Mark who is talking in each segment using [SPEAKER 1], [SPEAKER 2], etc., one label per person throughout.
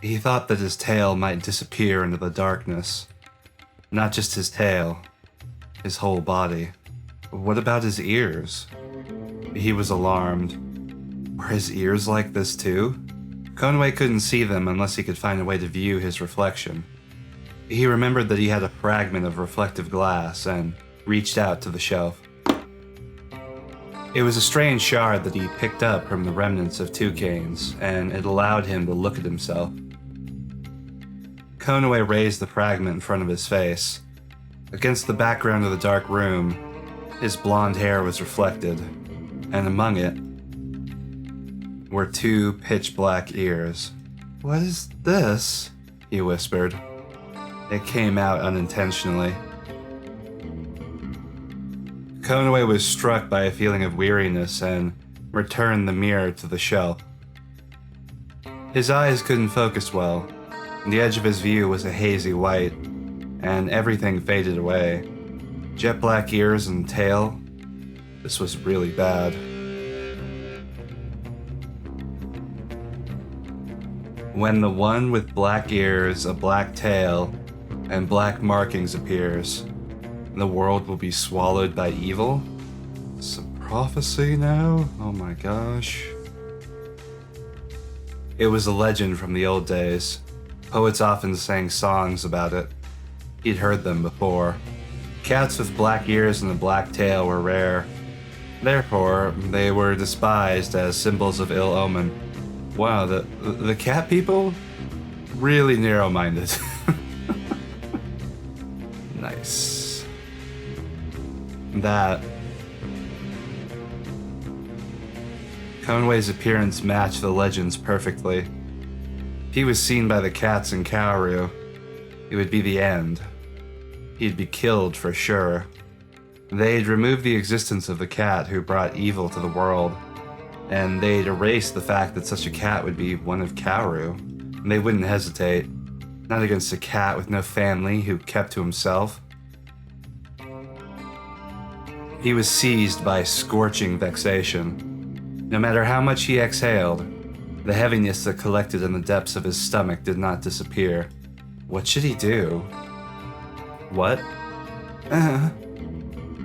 [SPEAKER 1] He thought that his tail might disappear into the darkness. Not just his tail, his whole body. What about his ears? He was alarmed. Were his ears like this too? Konoe couldn't see them unless he could find a way to view his reflection. He remembered that he had a fragment of reflective glass and reached out to the shelf. It was a strange shard that he picked up from the remnants of toucans, and it allowed him to look at himself. Konoe raised the fragment in front of his face. Against the background of the dark room, his blonde hair was reflected, and among it were two pitch-black ears. "What is this?" he whispered. It came out unintentionally. Konoe was struck by a feeling of weariness and returned the mirror to the shelf. His eyes couldn't focus well. The edge of his view was a hazy white, and everything faded away. Jet black ears and tail. This was really bad. When the one with black ears, a black tail, and black markings appears, the world will be swallowed by evil? It's a prophecy now? Oh my gosh. It was a legend from the old days. Poets often sang songs about it. He'd heard them before. Cats with black ears and a black tail were rare. Therefore, they were despised as symbols of ill omen. Wow, the cat people? Really narrow-minded. Nice. That. Konoe's appearance matched the legends perfectly. If he was seen by the cats in Karou, it would be the end. He'd be killed for sure. They'd remove the existence of the cat who brought evil to the world, and they'd erase the fact that such a cat would be one of Karou. And they wouldn't hesitate, not against a cat with no family who kept to himself. He was seized by scorching vexation. No matter how much he exhaled, the heaviness that collected in the depths of his stomach did not disappear. What should he do? What?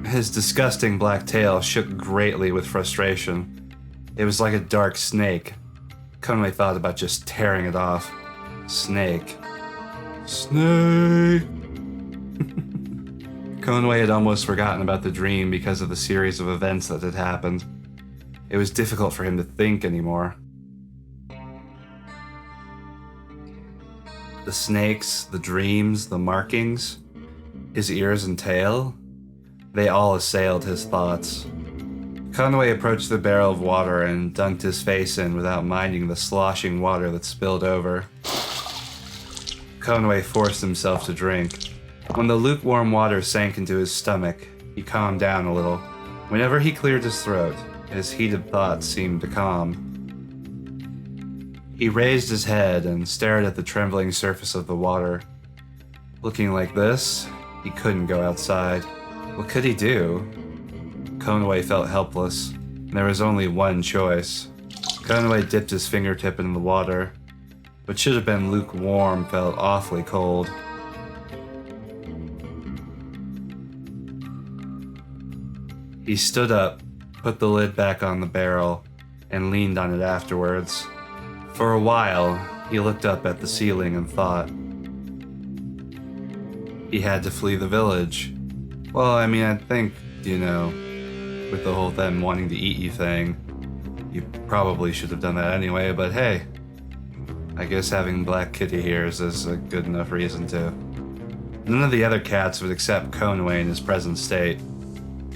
[SPEAKER 1] His disgusting black tail shook greatly with frustration. It was like a dark snake. Konoe thought about just tearing it off. Snake. Snake! Konoe had almost forgotten about the dream because of the series of events that had happened. It was difficult for him to think anymore. The snakes, the dreams, the markings, his ears and tail, they all assailed his thoughts. Konoe approached the barrel of water and dunked his face in without minding the sloshing water that spilled over. Konoe forced himself to drink. When the lukewarm water sank into his stomach, he calmed down a little. Whenever he cleared his throat, his heated thoughts seemed to calm. He raised his head and stared at the trembling surface of the water. Looking like this, he couldn't go outside. What could he do? Konoe felt helpless. There was only one choice. Konoe dipped his fingertip in the water. What should have been lukewarm felt awfully cold. He stood up, put the lid back on the barrel, and leaned on it afterwards. For a while, he looked up at the ceiling and thought. He had to flee the village. Well, I mean, I think, with the whole them wanting to eat you thing, you probably should have done that anyway, but hey, I guess having black kitty ears is a good enough reason to. None of the other cats would accept Konoe in his present state,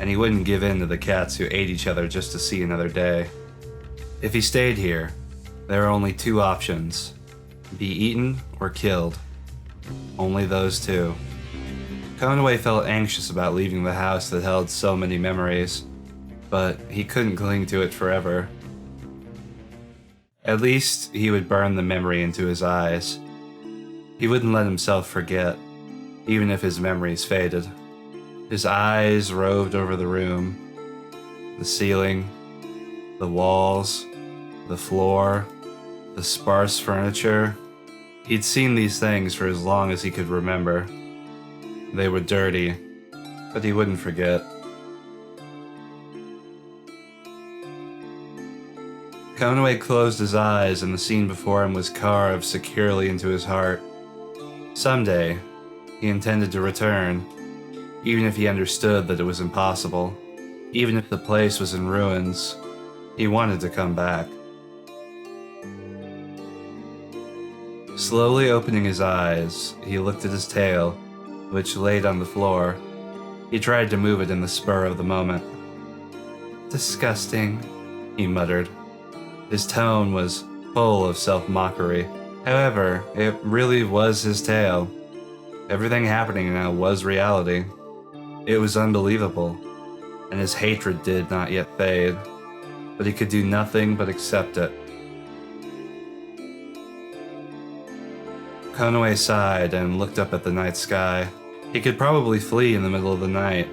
[SPEAKER 1] and he wouldn't give in to the cats who ate each other just to see another day. If he stayed here, there are only two options: be eaten or killed. Only those two. Konoe felt anxious about leaving the house that held so many memories, but he couldn't cling to it forever. At least he would burn the memory into his eyes. He wouldn't let himself forget, even if his memories faded. His eyes roved over the room, the ceiling, the walls, the floor, the sparse furniture, He'd seen these things for as long as he could remember. They were dirty, but he wouldn't forget. Konoe closed his eyes and the scene before him was carved securely into his heart. Someday, he intended to return, even if he understood that it was impossible. Even if the place was in ruins, he wanted to come back. Slowly opening his eyes, he looked at his tail, which laid on the floor. He tried to move it in the spur of the moment. "Disgusting," he muttered. His tone was full of self-mockery. However, it really was his tail. Everything happening now was reality. It was unbelievable, and his hatred did not yet fade, but he could do nothing but accept it. Konoe sighed and looked up at the night sky. He could probably flee in the middle of the night.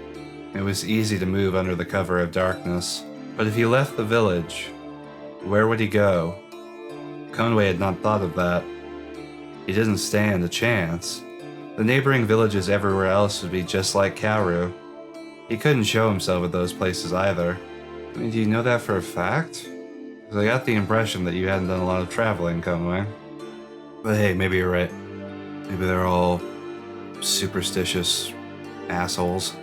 [SPEAKER 1] It was easy to move under the cover of darkness, but if he left the village, where would he go? Konoe had not thought of that. He didn't stand a chance. The neighboring villages everywhere else would be just like Karou. He couldn't show himself at those places either. I mean, do you know that for a fact? Because I got the impression that you hadn't done a lot of traveling, Konoe. But hey, maybe you're right. Maybe they're all superstitious assholes.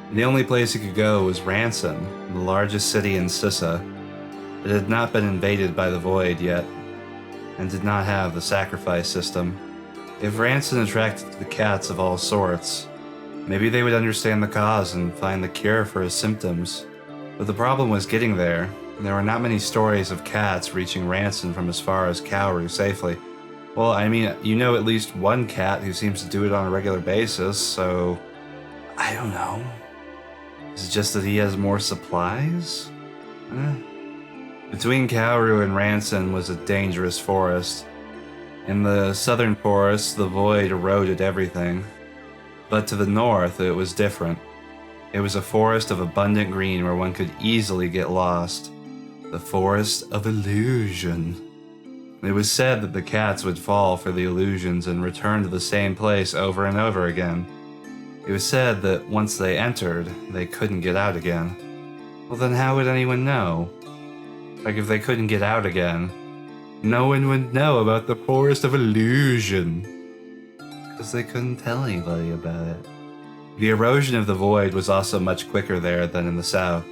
[SPEAKER 1] And the only place he could go was Ransen, the largest city in Sissa. It had not been invaded by the Void yet, and did not have the sacrifice system. If Ransen attracted the cats of all sorts, maybe they would understand the cause and find the cure for his symptoms. But the problem was getting there, and there were not many stories of cats reaching Ransen from as far as Karou safely. Well, I mean, you know at least one cat who seems to do it on a regular basis, so I don't know. Is it just that he has more supplies? Between Karou and Ransen was a dangerous forest. In the southern forests, the void eroded everything. But to the north, it was different. It was a forest of abundant green where one could easily get lost. The forest of illusion. It was said that the cats would fall for the illusions and return to the same place over and over again. It was said that once they entered, they couldn't get out again. Well, then how would anyone know? Like, if they couldn't get out again, no one would know about the Forest of Illusion. Because they couldn't tell anybody about it. The erosion of the Void was also much quicker there than in the south.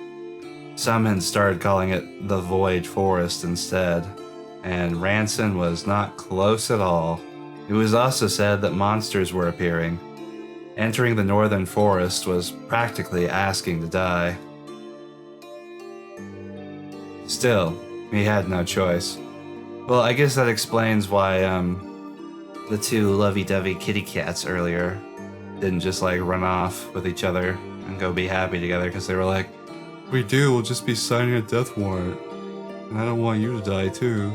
[SPEAKER 1] Some had started calling it the Void Forest instead, and Ransen was not close at all. It was also said that monsters were appearing. Entering the northern forest was practically asking to die. Still, he had no choice. Well, I guess that explains why, the two lovey-dovey kitty cats earlier didn't just, like, run off with each other and go be happy together, because they were like, "We do, we'll just be signing a death warrant. And I don't want you to die, too."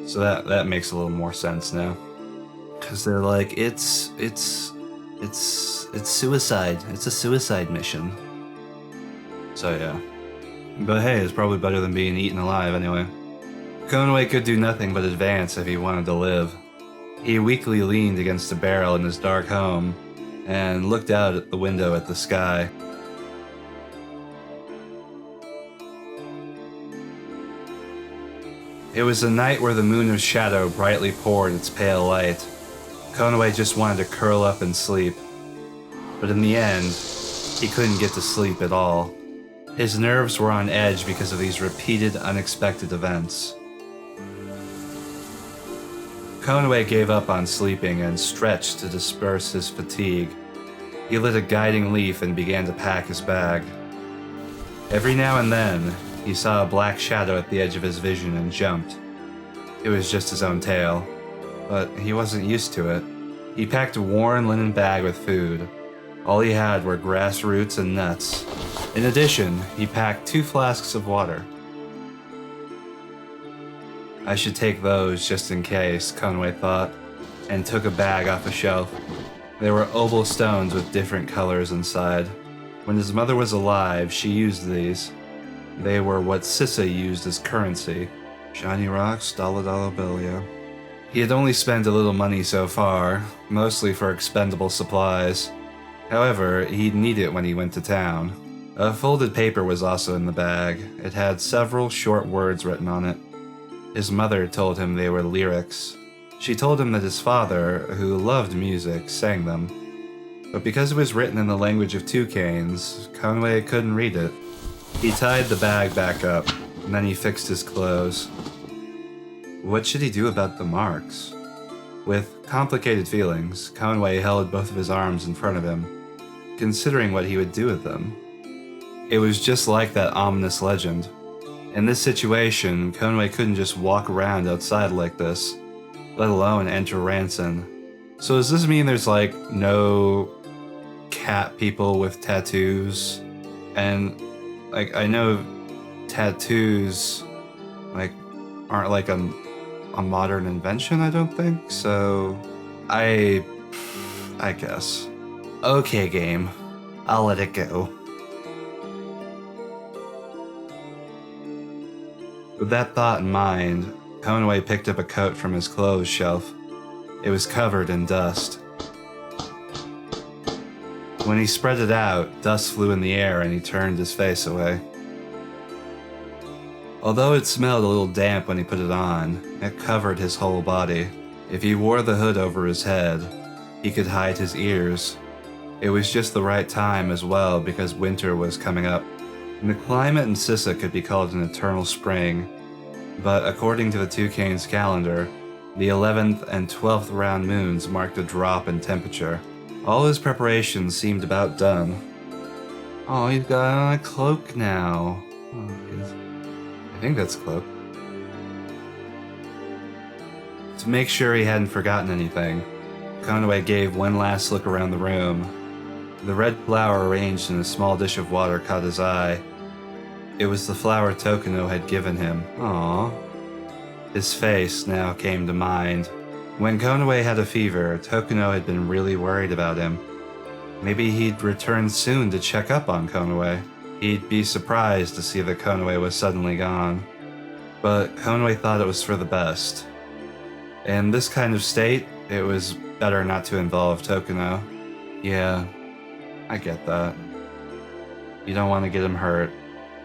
[SPEAKER 1] So that makes a little more sense now. Because they're like, it's suicide. It's a suicide mission. So, yeah. But hey, it's probably better than being eaten alive anyway. Konoe could do nothing but advance if he wanted to live. He weakly leaned against a barrel in his dark home and looked out at the window at the sky. It was a night where the moon of shadow brightly poured its pale light. Konoe just wanted to curl up and sleep. But in the end, he couldn't get to sleep at all. His nerves were on edge because of these repeated, unexpected events. Konoe gave up on sleeping and stretched to disperse his fatigue. He lit a guiding leaf and began to pack his bag. Every now and then, he saw a black shadow at the edge of his vision and jumped. It was just his own tail, but he wasn't used to it. He packed a worn linen bag with food. All he had were grass roots and nuts. In addition, he packed 2 flasks of water. I should take those just in case, Konoe thought, and took a bag off a shelf. There were oval stones with different colors inside. When his mother was alive, she used these. They were what Sissa used as currency. Shiny rocks, dollar bill, yeah. He had only spent a little money so far, mostly for expendable supplies. However, he'd need it when he went to town. A folded paper was also in the bag. It had several short words written on it. His mother told him they were lyrics. She told him that his father, who loved music, sang them. But because it was written in the language of toucans, Konoe couldn't read it. He tied the bag back up, and then he fixed his clothes. What should he do about the marks? With complicated feelings, Konoe held both of his arms in front of him, considering what he would do with them. It was just like that ominous legend. In this situation, Konoe couldn't just walk around outside like this, let alone enter Ransen. So does this mean there's like no cat people with tattoos? And like I know tattoos like aren't like a modern invention, I don't think. So I guess. Okay, game. I'll let it go. With that thought in mind, Konoe picked up a coat from his clothes shelf. It was covered in dust. When he spread it out, dust flew in the air and he turned his face away. Although it smelled a little damp when he put it on, it covered his whole body. If he wore the hood over his head, he could hide his ears. It was just the right time as well because winter was coming up. And the climate in Sissa could be called an eternal spring, but according to the toucan's calendar, the 11th and 12th round moons marked a drop in temperature. All his preparations seemed about done. Oh, he's got on a cloak now. Oh, I think that's a cloak. To make sure he hadn't forgotten anything, Konoe gave one last look around the room. The red flower arranged in a small dish of water caught his eye. It was the flower Tokino had given him. Aww. His face now came to mind. When Konoe had a fever, Tokino had been really worried about him. Maybe he'd return soon to check up on Konoe. He'd be surprised to see that Konoe was suddenly gone. But Konoe thought it was for the best. In this kind of state, it was better not to involve Tokino. Yeah, I get that. You don't want to get him hurt,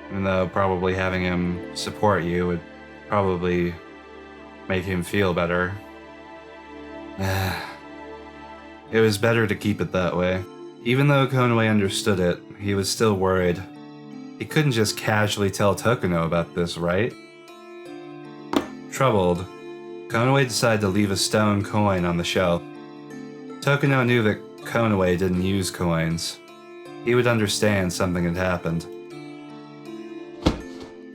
[SPEAKER 1] even though probably having him support you would probably make him feel better. It was better to keep it that way. Even though Konoe understood it, he was still worried. He couldn't just casually tell Tokino about this, right? Troubled, Konoe decided to leave a stone coin on the shelf. Tokino knew that Konoe didn't use coins. He would understand something had happened.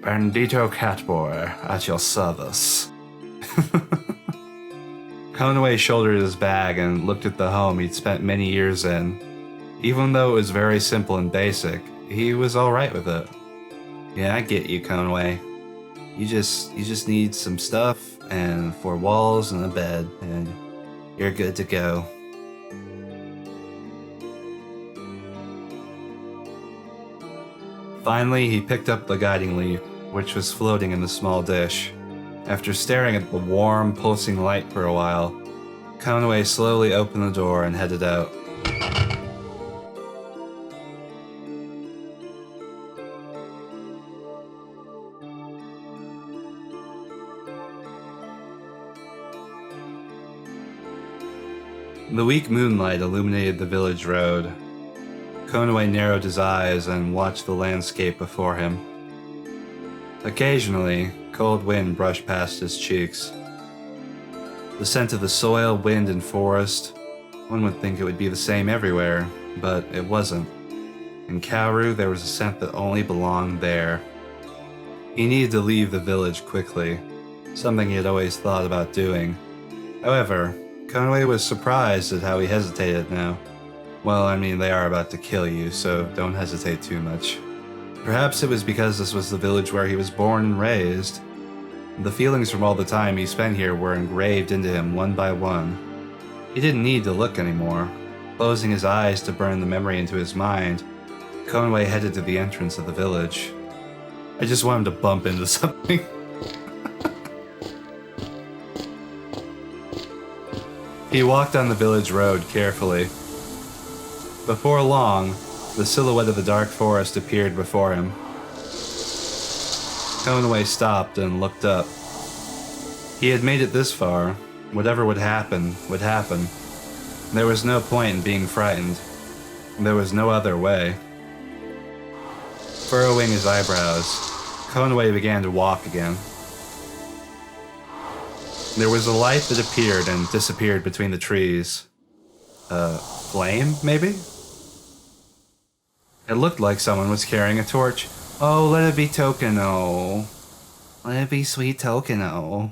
[SPEAKER 1] Bandito Catboy, at your service. Konoe shouldered his bag and looked at the home he'd spent many years in. Even though it was very simple and basic, he was alright with it. Yeah, I get you, Konoe. You just need some stuff and 4 walls and a bed, and you're good to go. Finally, he picked up the guiding leaf, which was floating in the small dish. After staring at the warm, pulsing light for a while, Konoe slowly opened the door and headed out. The weak moonlight illuminated the village road. Konoe narrowed his eyes and watched the landscape before him. Occasionally, cold wind brushed past his cheeks. The scent of the soil, wind, and forest, one would think it would be the same everywhere, but it wasn't. In Karou, there was a scent that only belonged there. He needed to leave the village quickly, something he had always thought about doing. However, Konoe was surprised at how he hesitated now. Well, I mean, they are about to kill you, so don't hesitate too much. Perhaps it was because this was the village where he was born and raised. The feelings from all the time he spent here were engraved into him one by one. He didn't need to look anymore. Closing his eyes to burn the memory into his mind, Konoe headed to the entrance of the village. I just want him to bump into something. He walked on the village road carefully. Before long, the silhouette of the dark forest appeared before him. Konoe stopped and looked up. He had made it this far. Whatever would happen, would happen. There was no point in being frightened. There was no other way. Furrowing his eyebrows, Konoe began to walk again. There was a light that appeared and disappeared between the trees. Flame, maybe? It looked like someone was carrying a torch. Oh, let it be Tokeno. Let it be sweet Tokeno.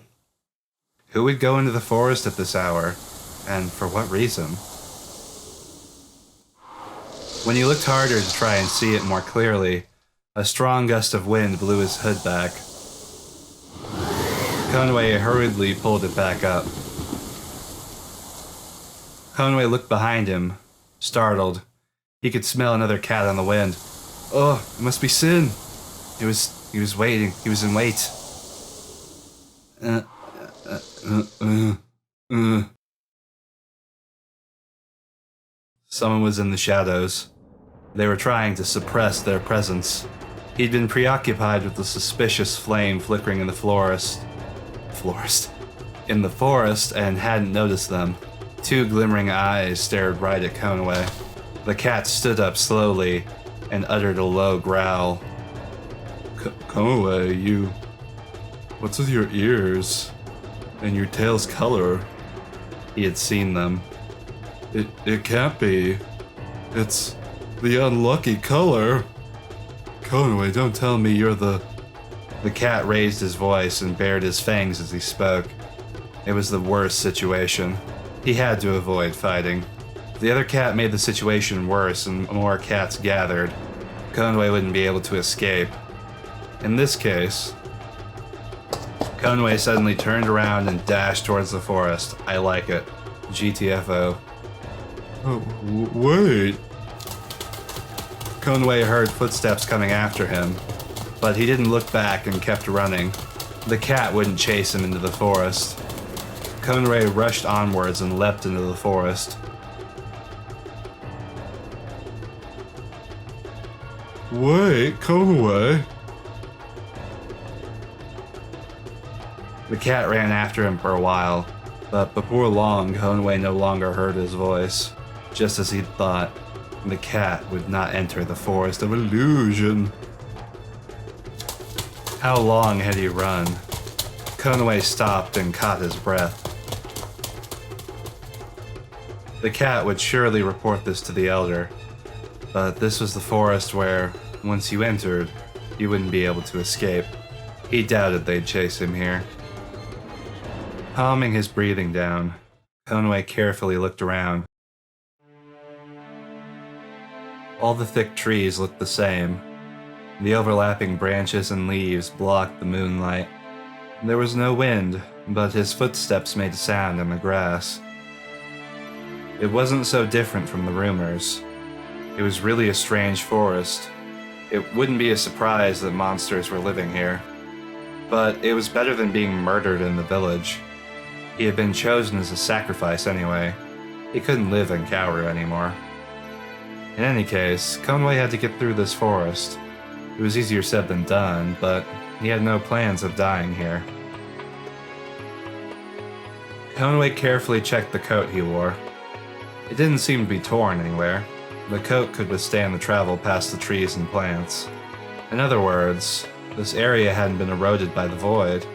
[SPEAKER 1] Who would go into the forest at this hour? And for what reason? When he looked harder to try and see it more clearly, a strong gust of wind blew his hood back. Konoe hurriedly pulled it back up. Konoe looked behind him, startled. He could smell another cat on the wind. Oh, it must be Sin. He was waiting. He was in wait. Someone was in the shadows. They were trying to suppress their presence. He'd been preoccupied with the suspicious flame flickering in the forest, and hadn't noticed them. Two glimmering eyes stared right at Konoe. The cat stood up slowly and uttered a low growl. Konoe, you... What's with your ears? And your tail's color? He had seen them. It can't be. It's the unlucky color. Konoe, don't tell me you're the... The cat raised his voice and bared his fangs as he spoke. It was the worst situation. He had to avoid fighting. The other cat made the situation worse and more cats gathered. Konoe wouldn't be able to escape. In this case, Konoe suddenly turned around and dashed towards the forest. I like it. GTFO. Oh, wait. Konoe heard footsteps coming after him, but he didn't look back and kept running. The cat wouldn't chase him into the forest. Konoe rushed onwards and leapt into the forest. Wait, Konoe. The cat ran after him for a while, but before long, Konoe no longer heard his voice. Just as he'd thought, the cat would not enter the forest of illusion. How long had he run? Konoe stopped and caught his breath. The cat would surely report this to the elder, but this was the forest where, once you entered, you wouldn't be able to escape. He doubted they'd chase him here. Calming his breathing down, Konoe carefully looked around. All the thick trees looked the same. The overlapping branches and leaves blocked the moonlight. There was no wind, but his footsteps made a sound in the grass. It wasn't so different from the rumors. It was really a strange forest. It wouldn't be a surprise that monsters were living here. But it was better than being murdered in the village. He had been chosen as a sacrifice anyway. He couldn't live in Karou anymore. In any case, Konoe had to get through this forest. It was easier said than done, but he had no plans of dying here. Konoe carefully checked the coat he wore. It didn't seem to be torn anywhere. The coat could withstand the travel past the trees and plants. In other words, this area hadn't been eroded by the void.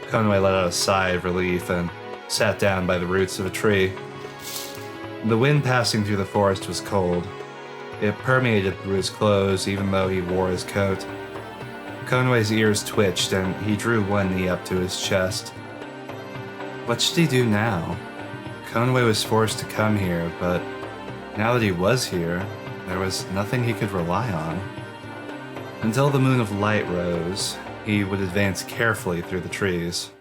[SPEAKER 1] Konoe let out a sigh of relief and sat down by the roots of a tree. The wind passing through the forest was cold. It permeated through his clothes even though he wore his coat. Konoe's ears twitched and he drew one knee up to his chest. What should he do now? Konoe was forced to come here, but now that he was here, there was nothing he could rely on. Until the moon of light rose, he would advance carefully through the trees.